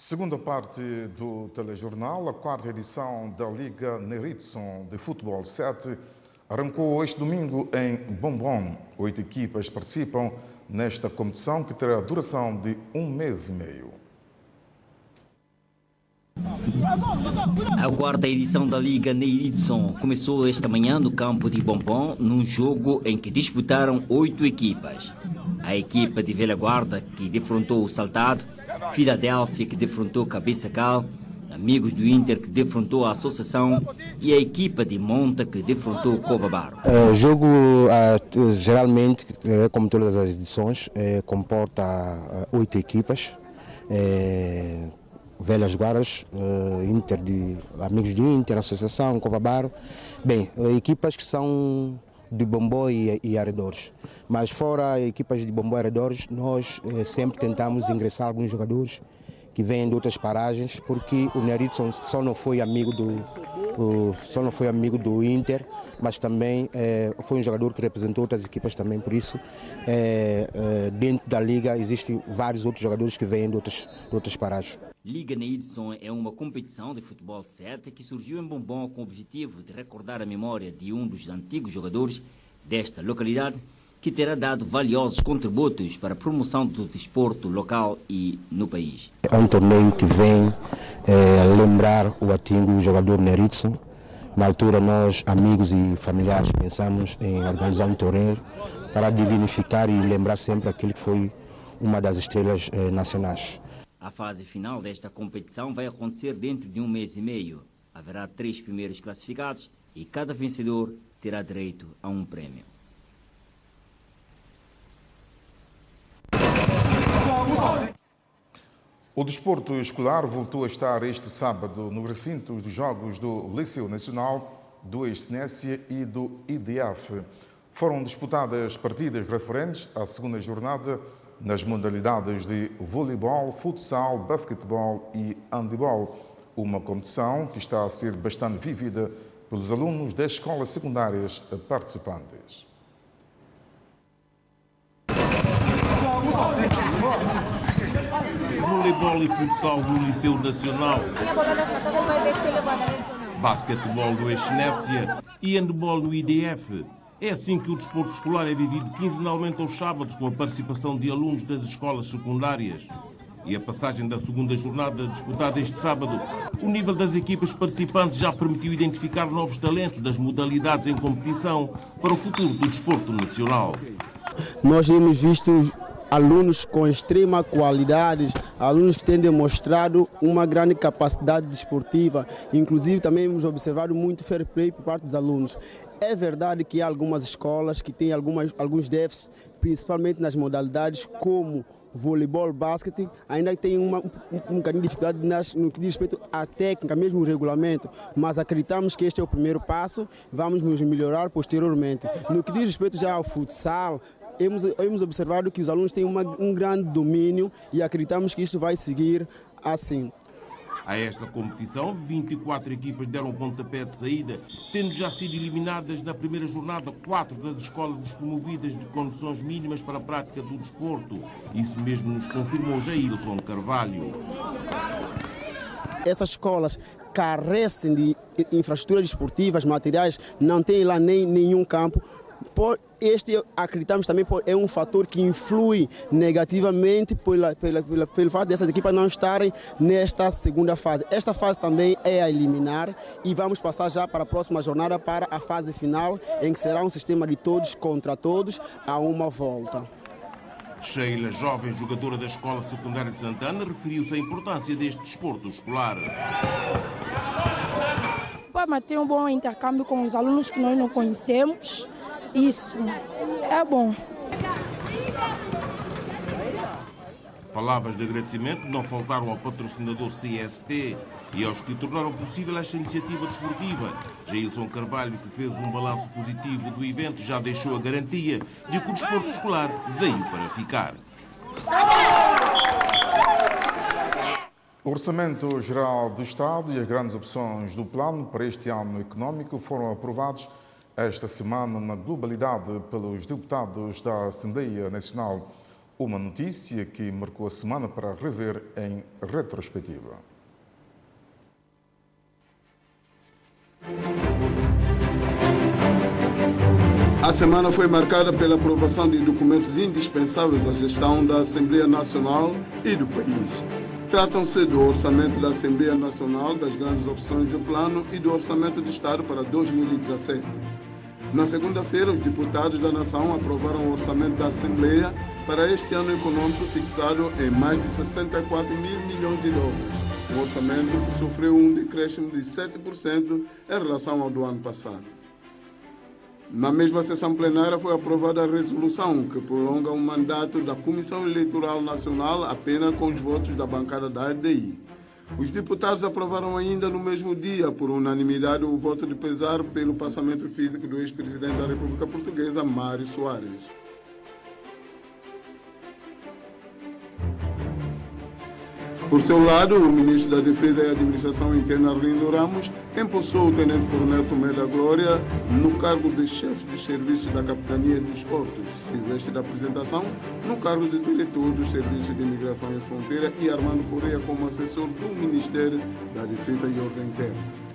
Segunda parte do telejornal, a quarta edição da Liga Neritson de Futebol 7 arrancou este domingo em Bombom. 8 equipas participam nesta competição que terá duração de 1 mês e meio. A quarta edição da Liga Neritson começou esta manhã no campo de Bombom, num jogo em que disputaram 8 equipas. A equipa de Velha Guarda, que defrontou o Saltado, Filadélfia, que defrontou Cabeça Cal, Amigos do Inter, que defrontou a Associação, e a equipa de Monta, que defrontou o Covabaro. O jogo, geralmente, como todas as edições, comporta 8 equipas. Velhas Guardas, Amigos de Inter, Associação, Covabaro. Bem, equipas que são de Bombom e arredores. Mas fora equipas de Bombom e arredores, nós sempre tentamos ingressar alguns jogadores que vêm de outras paragens, porque o Neritson só não foi amigo do Inter, mas também foi um jogador que representou outras equipas também, por isso dentro da liga existem vários outros jogadores que vêm de outras paragens. Liga Neritson é uma competição de futebol 7 que surgiu em Bombom com o objetivo de recordar a memória de um dos antigos jogadores desta localidade, que terá dado valiosos contributos para a promoção do desporto local e no país. É um torneio que vem lembrar o antigo jogador Neritson. Na altura nós, amigos e familiares, pensamos em organizar um torneio para dignificar e lembrar sempre aquele que foi uma das estrelas nacionais. A fase final desta competição vai acontecer dentro de 1 mês e meio. Haverá 3 primeiros classificados e cada vencedor terá direito a um prémio. O desporto escolar voltou a estar este sábado no recinto dos Jogos do Liceu Nacional, do Ex-Sénécia e do IDF. Foram disputadas partidas referentes à segunda jornada nas modalidades de voleibol, futsal, basquetebol e handebol. Uma competição que está a ser bastante vivida pelos alunos das escolas secundárias participantes. Voleibol e futsal do Liceu Nacional, basquetebol do Ex-Sénécia e handebol no IDF. É assim que o desporto escolar é vivido quinzenalmente aos sábados, com a participação de alunos das escolas secundárias. E a passagem da segunda jornada disputada este sábado, o nível das equipas participantes já permitiu identificar novos talentos das modalidades em competição para o futuro do desporto nacional. Nós temos visto alunos com extrema qualidade, alunos que têm demonstrado uma grande capacidade desportiva, inclusive também hemos observado muito fair play por parte dos alunos. É verdade que há algumas escolas que têm alguns déficits, principalmente nas modalidades como voleibol, basquete, ainda tem um bocadinho de dificuldade no que diz respeito à técnica, mesmo o regulamento, mas acreditamos que este é o primeiro passo, vamos nos melhorar posteriormente. No que diz respeito já ao futsal, hemos observado que os alunos têm um grande domínio e acreditamos que isso vai seguir assim. A esta competição, 24 equipas deram pontapé de saída, tendo já sido eliminadas na primeira jornada 4 das escolas despromovidas de condições mínimas para a prática do desporto. Isso mesmo nos confirmou Jailson Carvalho. Essas escolas carecem de infraestruturas desportivas, materiais, não têm lá nenhum campo. Este, acreditamos também, é um fator que influi negativamente pelo fato dessas equipas não estarem nesta segunda fase. Esta fase também é a eliminar e vamos passar já para a próxima jornada, para a fase final, em que será um sistema de todos contra todos a uma volta. Sheila, jovem jogadora da Escola Secundária de Santana, referiu-se à importância deste desporto escolar. Para manter um bom intercâmbio com os alunos que nós não conhecemos, isso é bom. Palavras de agradecimento não faltaram ao patrocinador CST e aos que tornaram possível esta iniciativa desportiva. Jailson Carvalho, que fez um balanço positivo do evento, já deixou a garantia de que o desporto escolar veio para ficar. O Orçamento Geral do Estado e as grandes opções do plano para este ano econômico foram aprovados esta semana na globalidade pelos deputados da Assembleia Nacional. Uma notícia que marcou a semana para rever em retrospectiva. A semana foi marcada pela aprovação de documentos indispensáveis à gestão da Assembleia Nacional e do país. Tratam-se do Orçamento da Assembleia Nacional, das grandes opções do plano e do Orçamento do Estado para 2017. Na segunda-feira, os deputados da Nação aprovaram o Orçamento da Assembleia para este ano econômico fixado em mais de 64 mil milhões de dólares. Um orçamento que sofreu um decréscimo de 7% em relação ao do ano passado. Na mesma sessão plenária foi aprovada a resolução que prolonga o mandato da Comissão Eleitoral Nacional apenas com os votos da bancada da ADI. Os deputados aprovaram ainda no mesmo dia, por unanimidade, o voto de pesar pelo passamento físico do ex-presidente da República Portuguesa, Mário Soares. Por seu lado, o ministro da Defesa e Administração Interna, Arlindo Ramos, empossou o tenente-coronel Tomé da Glória no cargo de chefe de serviço da Capitania dos Portos, Silvestre da Apresentação no cargo de diretor do Serviço de Imigração e Fronteira e Armando Correia como assessor do Ministério da Defesa e Ordem Interna.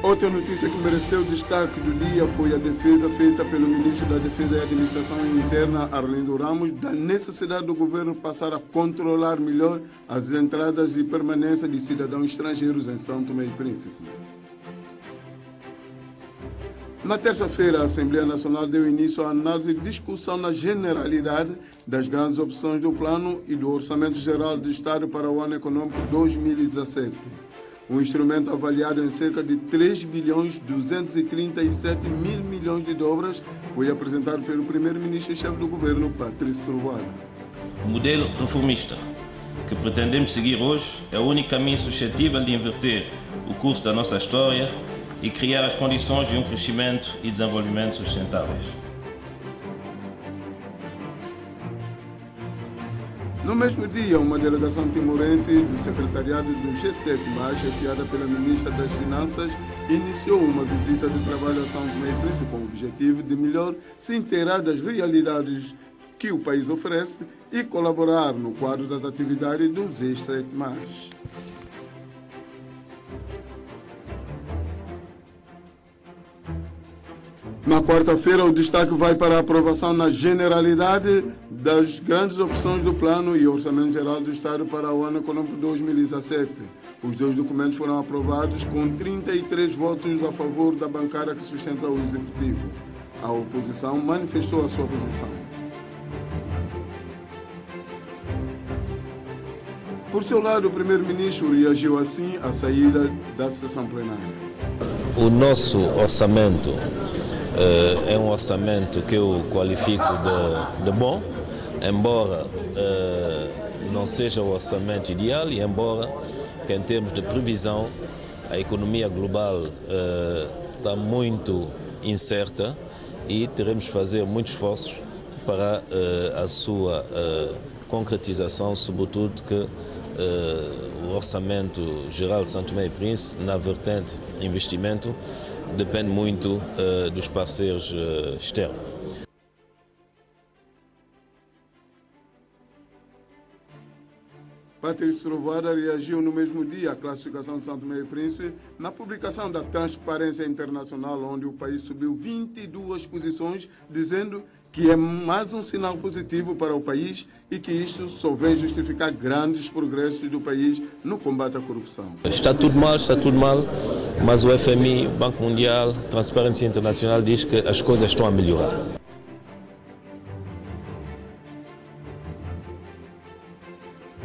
Outra notícia que mereceu destaque do dia foi a defesa feita pelo ministro da Defesa e Administração Interna, Arlindo Ramos, da necessidade do governo passar a controlar melhor as entradas e permanência de cidadãos estrangeiros em São Tomé e Príncipe. Na terça-feira, a Assembleia Nacional deu início à análise e discussão na generalidade das grandes opções do Plano e do Orçamento Geral do Estado para o ano econômico 2017. Um instrumento avaliado em cerca de 3 bilhões 237 mil milhões de dólares foi apresentado pelo primeiro-ministro e chefe do governo, Patrício Trovoada. O modelo reformista que pretendemos seguir hoje é o único caminho suscetível de inverter o curso da nossa história e criar as condições de um crescimento e desenvolvimento sustentáveis. No mesmo dia, uma delegação timorense do secretariado do G7, chefiada pela ministra das Finanças, iniciou uma visita de trabalho a São Tomé e Príncipe com o objetivo de melhor se inteirar das realidades que o país oferece e colaborar no quadro das atividades do G7. Na quarta-feira, o destaque vai para a aprovação na generalidade das grandes opções do Plano e Orçamento Geral do Estado para o ano econômico 2017. Os dois documentos foram aprovados com 33 votos a favor da bancada que sustenta o Executivo. A oposição manifestou a sua posição. Por seu lado, o primeiro-ministro reagiu assim à saída da sessão plenária. O nosso orçamento é um orçamento que eu qualifico de bom, embora não seja o orçamento ideal e embora que em termos de previsão a economia global está muito incerta e teremos que fazer muitos esforços para a sua concretização, sobretudo que o Orçamento Geral de São Tomé e Príncipe, na vertente investimento, depende muito dos parceiros externos. Patrício Trovoada reagiu no mesmo dia à classificação de São Tomé e Príncipe na publicação da Transparência Internacional, onde o país subiu 22 posições, dizendo que é mais um sinal positivo para o país e que isto só vem justificar grandes progressos do país no combate à corrupção. Está tudo mal, mas o FMI, o Banco Mundial, Transparência Internacional diz que as coisas estão a melhorar.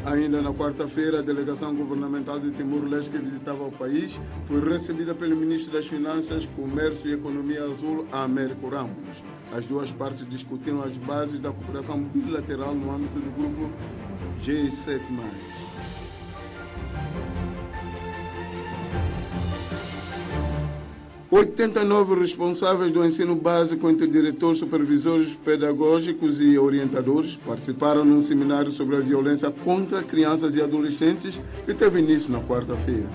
Ainda na quarta-feira, a delegação governamental de Timor-Leste que visitava o país foi recebida pelo ministro das Finanças, Comércio e Economia Azul, Américo Ramos. As duas partes discutiram as bases da cooperação bilateral no âmbito do grupo G7+. 89 responsáveis do ensino básico, entre diretores, supervisores pedagógicos e orientadores, participaram num seminário sobre a violência contra crianças e adolescentes que teve início na quarta-feira.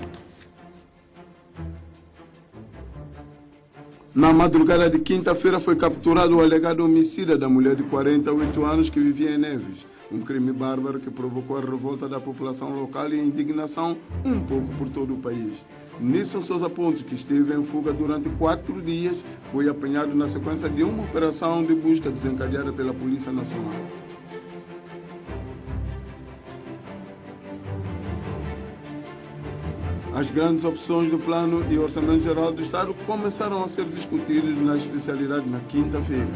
Na madrugada de quinta-feira foi capturado o alegado homicida da mulher de 48 anos que vivia em Neves. Um crime bárbaro que provocou a revolta da população local e a indignação um pouco por todo o país. Nisson Sousa Pontes, que esteve em fuga durante 4 dias, foi apanhado na sequência de uma operação de busca desencadeada pela Polícia Nacional. As grandes opções do Plano e Orçamento Geral do Estado começaram a ser discutidas na especialidade na quinta-feira.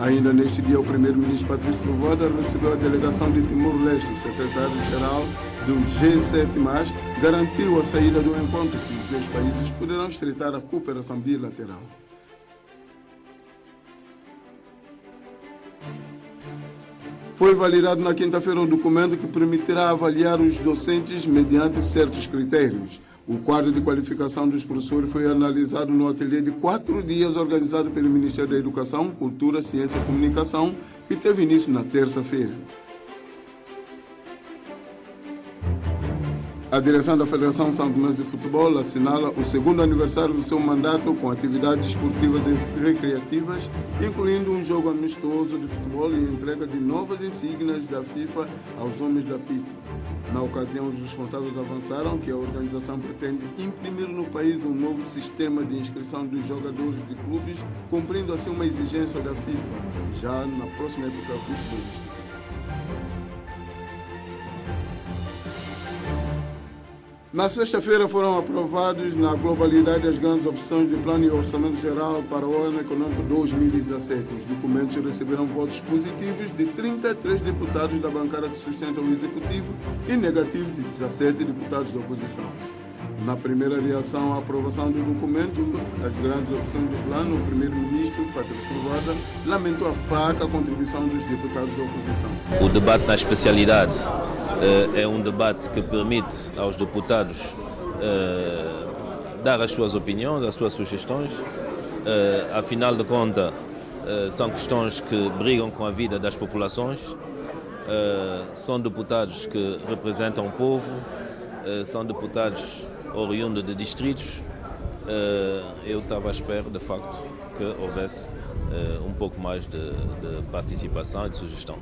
Ainda neste dia, o primeiro-ministro Patrício Trovoada recebeu a delegação de Timor-Leste. O secretário-geral do G7+, garantiu a saída do encontro que os dois países poderão estreitar a cooperação bilateral. Foi validado na quinta-feira o documento que permitirá avaliar os docentes mediante certos critérios. O quadro de qualificação dos professores foi analisado no ateliê de 4 dias organizado pelo Ministério da Educação, Cultura, Ciência e Comunicação, que teve início na terça-feira. A direção da Federação São Tomense de Futebol assinala o 2º aniversário do seu mandato com atividades esportivas e recreativas, incluindo um jogo amistoso de futebol e entrega de novas insígnias da FIFA aos homens da Pito. Na ocasião, os responsáveis avançaram que a organização pretende imprimir no país um novo sistema de inscrição dos jogadores de clubes, cumprindo assim uma exigência da FIFA, já na próxima época futebolística. Na sexta-feira foram aprovados na globalidade as grandes opções de Plano e Orçamento Geral para o ano econômico 2017. Os documentos receberam votos positivos de 33 deputados da bancada que sustenta o Executivo e negativos de 17 deputados da oposição. Na primeira reação à aprovação do documento, as grandes opções do plano, o primeiro-ministro, Patrício Trovoada, lamentou a fraca contribuição dos deputados da oposição. O debate na especialidade é um debate que permite aos deputados dar as suas opiniões, as suas sugestões. Afinal de contas, são questões que brigam com a vida das populações. São deputados que representam o povo, são deputados oriundos de distritos. Eu estava à espera, de facto, que houvesse um pouco mais de participação e de sugestão.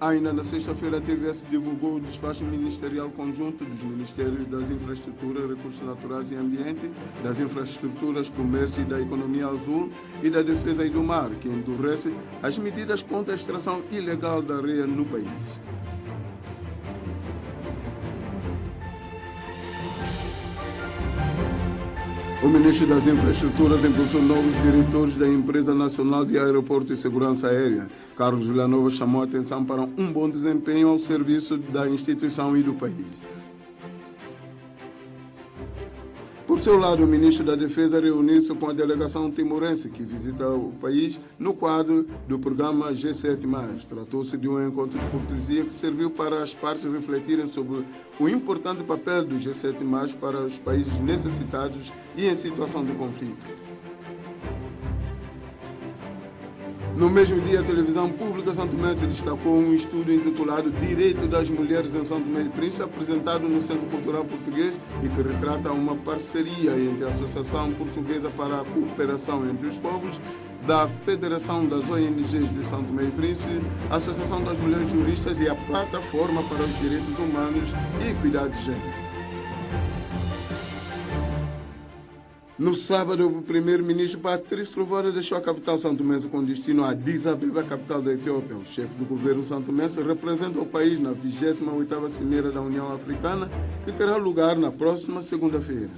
Ainda na sexta-feira, a TVS divulgou o despacho ministerial conjunto dos Ministérios das Infraestruturas, Recursos Naturais e Ambiente, das Infraestruturas, Comércio e da Economia Azul e da Defesa e do Mar, que endurece as medidas contra a extração ilegal da areia no país. O ministro das Infraestruturas impulsou novos diretores da Empresa Nacional de Aeroporto e Segurança Aérea. Carlos Villanova chamou a atenção para um bom desempenho ao serviço da instituição e do país. Por seu lado, o ministro da Defesa reuniu-se com a delegação timorense que visita o país no quadro do programa G7+. Tratou-se de um encontro de cortesia que serviu para as partes refletirem sobre o importante papel do G7+, para os países necessitados e em situação de conflito. No mesmo dia, a televisão pública santomense destacou um estudo intitulado Direito das Mulheres em São Tomé e Príncipe, apresentado no Centro Cultural Português e que retrata uma parceria entre a Associação Portuguesa para a Cooperação entre os Povos, da Federação das ONGs de São Tomé e Príncipe, a Associação das Mulheres Juristas e a Plataforma para os Direitos Humanos e Equidade de Gênero. No sábado, o primeiro-ministro Patrício Trovoada deixou a capital santomense com destino a Addis Abeba, capital da Etiópia. O chefe do governo santomense representa o país na 28ª Cimeira da União Africana, que terá lugar na próxima segunda-feira.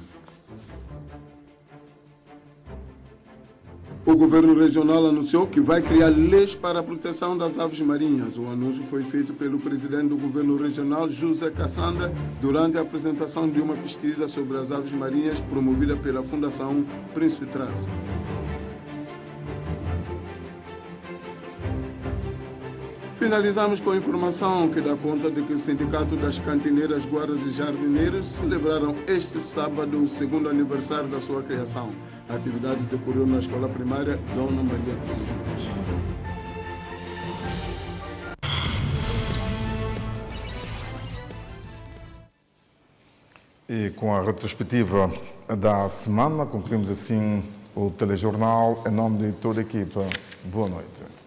O governo regional anunciou que vai criar leis para a proteção das aves marinhas. O anúncio foi feito pelo presidente do governo regional, José Cassandra, durante a apresentação de uma pesquisa sobre as aves marinhas promovida pela Fundação Príncipe Trust. Finalizamos com a informação que dá conta de que o Sindicato das Cantineiras, Guardas e Jardineiros celebraram este sábado o 2º aniversário da sua criação. A atividade decorreu na Escola Primária Dona Maria de Jesus. E com a retrospectiva da semana, concluímos assim o telejornal. Em nome de toda a equipa, boa noite.